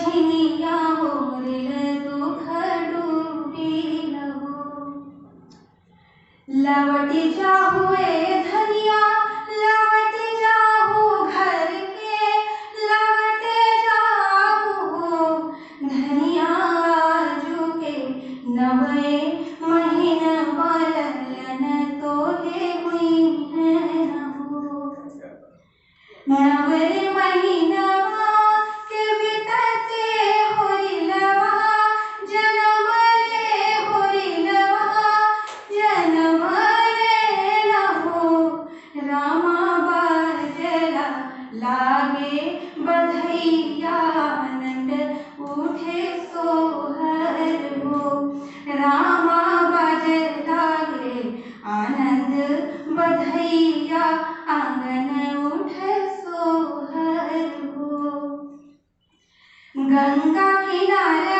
बहिनिया हो रिल दुख डूबी हो। लवट जाहुए धनिया लवट जाहु घर के, लवट जाहु धनिया जुके नवे महीन बलन तोहे हुई हो। नवे महीनवा के बितते होरिलवा जनम ले होरिलवा जनम ले लहो। रामा बाजला लागे बधैया आनंद उठे सोहर हो। रामा बाजे लागे आनंद बधैया आंगन उठे सोहर हो। गंगा किनारे